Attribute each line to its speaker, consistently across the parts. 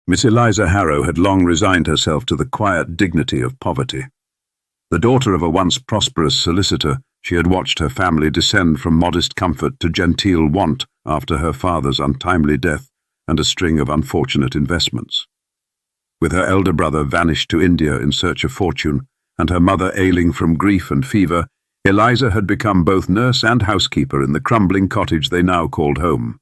Speaker 1: Miss Eliza Harrow had long resigned herself to the quiet dignity of poverty. The daughter of a once prosperous solicitor, she had watched her family descend from modest comfort to genteel want after her father's untimely death and a string of unfortunate investments. With her elder brother vanished to India in search of fortune, and her mother ailing from grief and fever, Eliza had become both nurse and housekeeper in the crumbling cottage they now called home.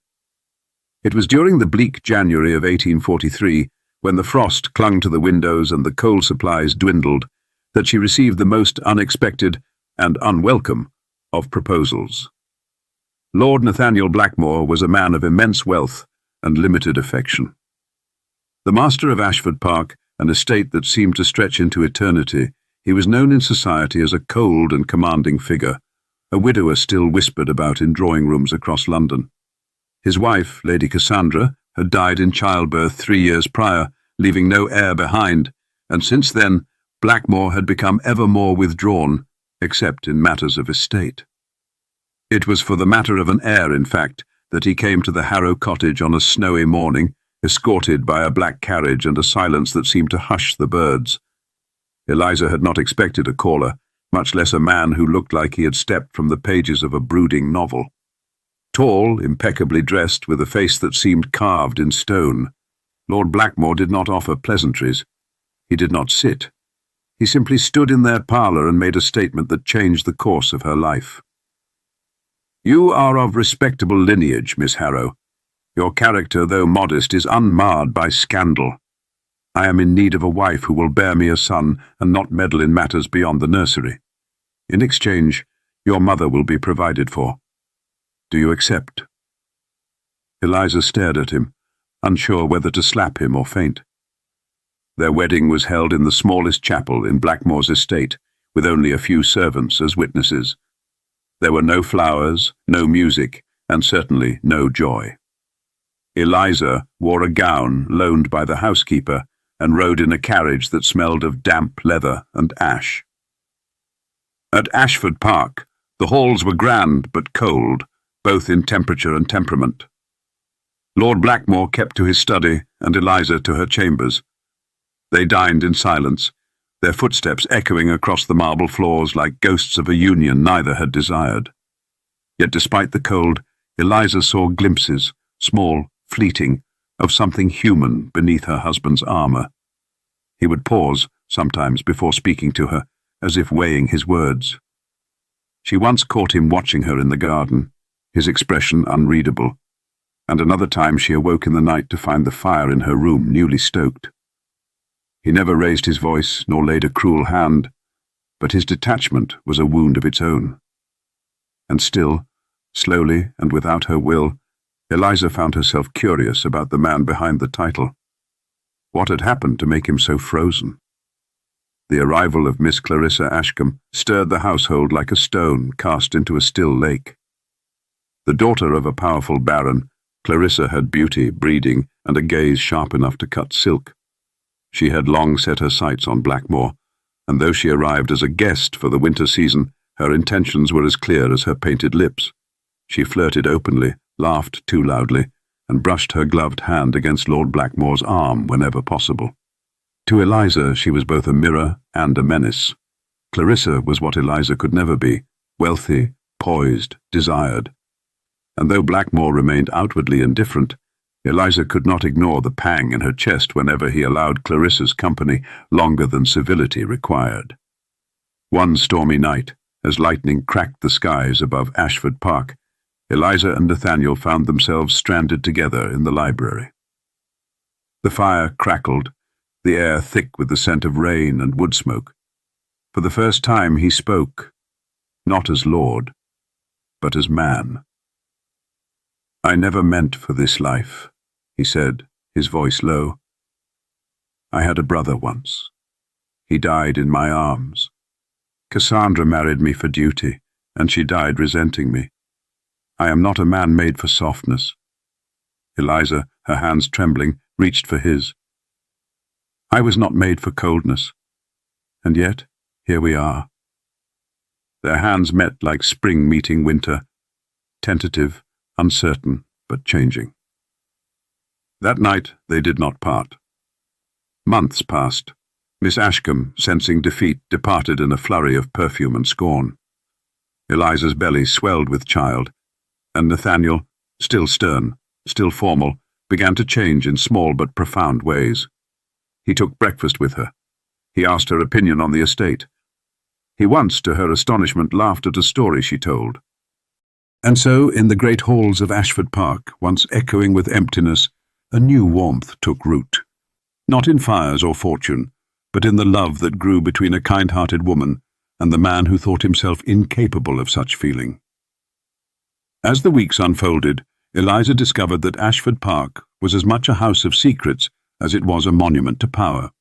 Speaker 1: It was during the bleak January of 1843, when the frost clung to the windows and the coal supplies dwindled, that she received the most unexpected and unwelcome of proposals. Lord Nathaniel Blackmore was a man of immense wealth and limited affection. The master of Ashford Park, an estate that seemed to stretch into eternity, he was known in society as a cold and commanding figure, a widower still whispered about in drawing-rooms across London. His wife, Lady Cassandra, had died in childbirth 3 years prior, leaving no heir behind, and since then Blackmore had become ever more withdrawn, except in matters of estate. It was for the matter of an heir, in fact, that he came to the Harrow cottage on a snowy morning, escorted by a black carriage and a silence that seemed to hush the birds. Eliza had not expected a caller, much less a man who looked like he had stepped from the pages of a brooding novel. Tall, impeccably dressed, with a face that seemed carved in stone, Lord Blackmore did not offer pleasantries. He did not sit. He simply stood in their parlour and made a statement that changed the course of her life. "You are of respectable lineage, Miss Harrow. Your character, though modest, is unmarred by scandal. I am in need of a wife who will bear me a son and not meddle in matters beyond the nursery. In exchange, your mother will be provided for. Do you accept?" Eliza stared at him, unsure whether to slap him or faint. Their wedding was held in the smallest chapel in Blackmore's estate, with only a few servants as witnesses. There were no flowers, no music, and certainly no joy. Eliza wore a gown loaned by the housekeeper and rode in a carriage that smelled of damp leather and ash. At Ashford Park, the halls were grand but cold, both in temperature and temperament. Lord Blackmore kept to his study and Eliza to her chambers. They dined in silence, their footsteps echoing across the marble floors like ghosts of a union neither had desired. Yet despite the cold, Eliza saw glimpses, small, fleeting, of something human beneath her husband's armour. He would pause, sometimes, before speaking to her, as if weighing his words. She once caught him watching her in the garden, his expression unreadable, and another time she awoke in the night to find the fire in her room newly stoked. He never raised his voice nor laid a cruel hand, but his detachment was a wound of its own. And still, slowly and without her will, Eliza found herself curious about the man behind the title. What had happened to make him so frozen? The arrival of Miss Clarissa Ashcombe stirred the household like a stone cast into a still lake. The daughter of a powerful baron, Clarissa had beauty, breeding, and a gaze sharp enough to cut silk. She had long set her sights on Blackmore, and though she arrived as a guest for the winter season, her intentions were as clear as her painted lips. She flirted openly, laughed too loudly, and brushed her gloved hand against Lord Blackmore's arm whenever possible. To Eliza she was both a mirror and a menace. Clarissa was what Eliza could never be, wealthy, poised, desired. And though Blackmore remained outwardly indifferent, Eliza could not ignore the pang in her chest whenever he allowed Clarissa's company longer than civility required. One stormy night, as lightning cracked the skies above Ashford Park, Eliza and Nathaniel found themselves stranded together in the library. The fire crackled, the air thick with the scent of rain and wood smoke. For the first time he spoke, not as lord, but as man. "I never meant for this life," he said, his voice low. "I had a brother once. He died in my arms. Cassandra married me for duty, and she died resenting me. I am not a man made for softness." Eliza, her hands trembling, reached for his. "I was not made for coldness. And yet, here we are." Their hands met like spring meeting winter, tentative, uncertain, but changing. That night they did not part. Months passed. Miss Ashcombe, sensing defeat, departed in a flurry of perfume and scorn. Eliza's belly swelled with child, and Nathaniel, still stern, still formal, began to change in small but profound ways. He took breakfast with her. He asked her opinion on the estate. He once, to her astonishment, laughed at a story she told. And so, in the great halls of Ashford Park, once echoing with emptiness, a new warmth took root. Not in fires or fortune, but in the love that grew between a kind-hearted woman and the man who thought himself incapable of such feeling. As the weeks unfolded, Eliza discovered that Ashford Park was as much a house of secrets as it was a monument to power.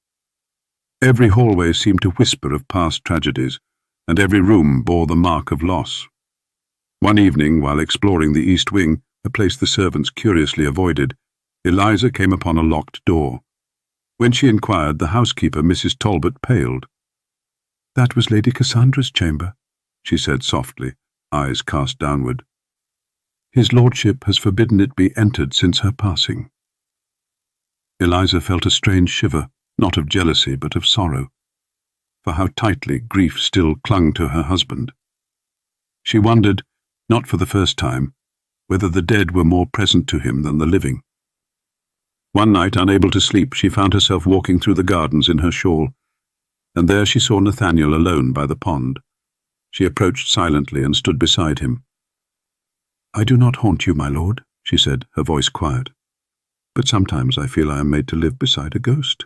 Speaker 1: Every hallway seemed to whisper of past tragedies, and every room bore the mark of loss. One evening, while exploring the East Wing, a place the servants curiously avoided, Eliza came upon a locked door. When she inquired, the housekeeper, Mrs. Talbot, paled. "That was Lady Cassandra's chamber," she said softly, eyes cast downward. "His lordship has forbidden it be entered since her passing." Eliza felt a strange shiver, not of jealousy but of sorrow, for how tightly grief still clung to her husband. She wondered, not for the first time, whether the dead were more present to him than the living. One night, unable to sleep, she found herself walking through the gardens in her shawl, and there she saw Nathaniel alone by the pond. She approached silently and stood beside him. "I do not haunt you, my lord," she said, her voice quiet, "but sometimes I feel I am made to live beside a ghost."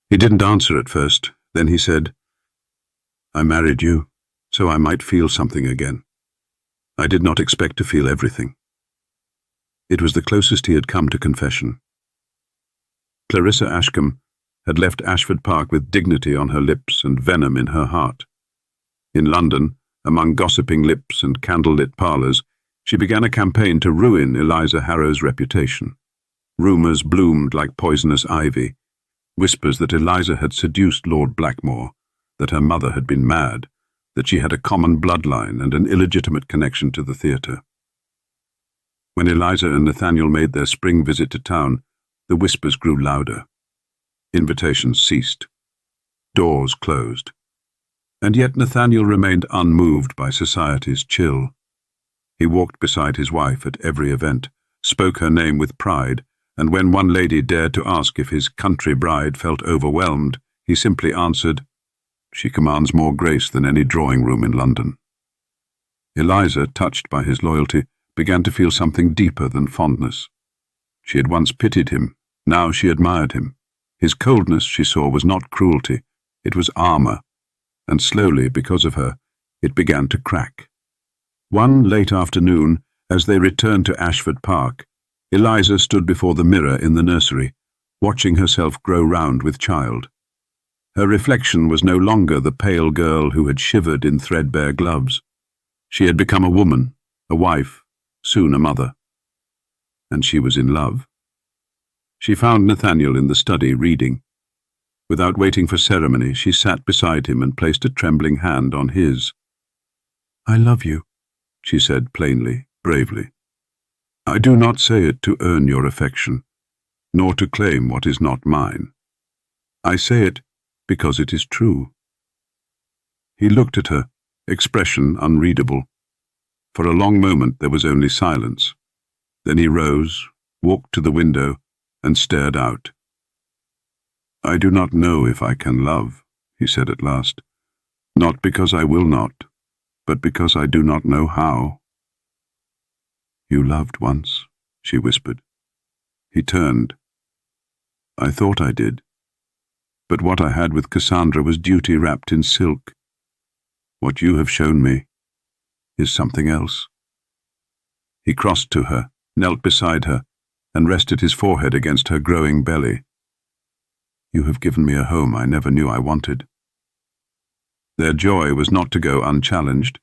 Speaker 1: He didn't answer at first. Then he said, "I married you, so I might feel something again. I did not expect to feel everything." It was the closest he had come to confession. Clarissa Ashcombe had left Ashford Park with dignity on her lips and venom in her heart. In London, among gossiping lips and candle-lit parlors, she began a campaign to ruin Eliza Harrow's reputation. Rumours bloomed like poisonous ivy, whispers that Eliza had seduced Lord Blackmore, that her mother had been mad, that she had a common bloodline and an illegitimate connection to the theatre. When Eliza and Nathaniel made their spring visit to town, the whispers grew louder. Invitations ceased. Doors closed. And yet Nathaniel remained unmoved by society's chill. He walked beside his wife at every event, spoke her name with pride, and when one lady dared to ask if his country bride felt overwhelmed, he simply answered, "She commands more grace than any drawing-room in London." Eliza, touched by his loyalty, began to feel something deeper than fondness. She had once pitied him, now she admired him. His coldness, she saw, was not cruelty, it was armor, and slowly, because of her, it began to crack. One late afternoon, as they returned to Ashford Park, Eliza stood before the mirror in the nursery, watching herself grow round with child. Her reflection was no longer the pale girl who had shivered in threadbare gloves. She had become a woman, a wife, soon a mother. And she was in love. She found Nathaniel in the study, reading. Without waiting for ceremony, she sat beside him and placed a trembling hand on his. "I love you," she said plainly, bravely. "I do not say it to earn your affection, nor to claim what is not mine. I say it because it is true." He looked at her, expression unreadable. For a long moment there was only silence. Then he rose, walked to the window, and stared out. "I do not know if I can love," he said at last. "Not because I will not, but because I do not know how." "You loved once," she whispered. He turned. "I thought I did. But what I had with Cassandra was duty wrapped in silk. What you have shown me is something else." He crossed to her, knelt beside her, and rested his forehead against her growing belly. "You have given me a home I never knew I wanted." Their joy was not to go unchallenged.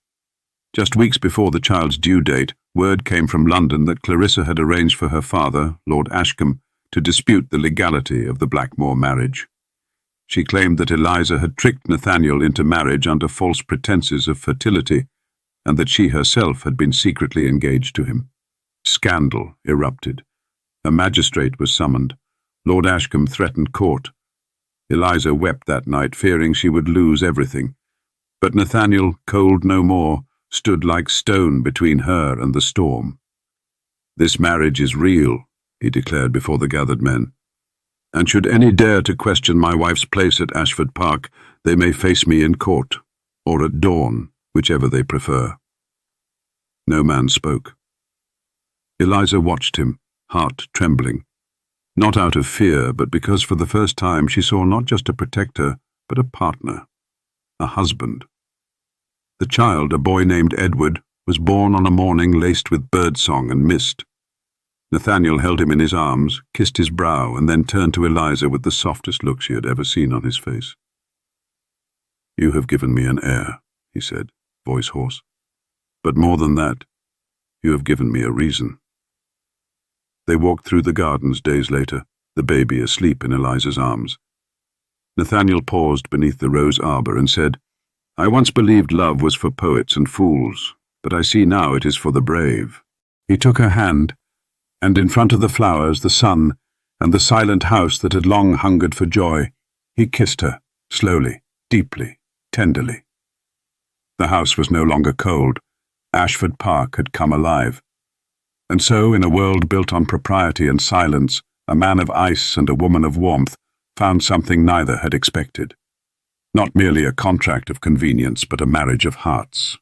Speaker 1: Just weeks before the child's due date, word came from London that Clarissa had arranged for her father, Lord Ashcombe, to dispute the legality of the Blackmore marriage. She claimed that Eliza had tricked Nathaniel into marriage under false pretenses of fertility, and that she herself had been secretly engaged to him. Scandal erupted. A magistrate was summoned. Lord Ashcombe threatened court, Eliza wept that night, fearing she would lose everything. But Nathaniel, cold no more, stood like stone between her and the storm. "This marriage is real," he declared before the gathered men. "And should any dare to question my wife's place at Ashford Park, they may face me in court, or at dawn, whichever they prefer." No man spoke. Eliza watched him, heart trembling. Not out of fear, but because for the first time she saw not just a protector, but a partner, a husband. The child, a boy named Edward, was born on a morning laced with birdsong and mist. Nathaniel held him in his arms, kissed his brow, and then turned to Eliza with the softest look she had ever seen on his face. "You have given me an heir," he said, voice hoarse. "But more than that, you have given me a reason." They walked through the gardens days later, the baby asleep in Eliza's arms. Nathaniel paused beneath the rose arbor and said, "I once believed love was for poets and fools, but I see now it is for the brave." He took her hand, and in front of the flowers, the sun, and the silent house that had long hungered for joy, he kissed her, slowly, deeply, tenderly. The house was no longer cold. Ashford Park had come alive. And so, in a world built on propriety and silence, a man of ice and a woman of warmth found something neither had expected. Not merely a contract of convenience, but a marriage of hearts.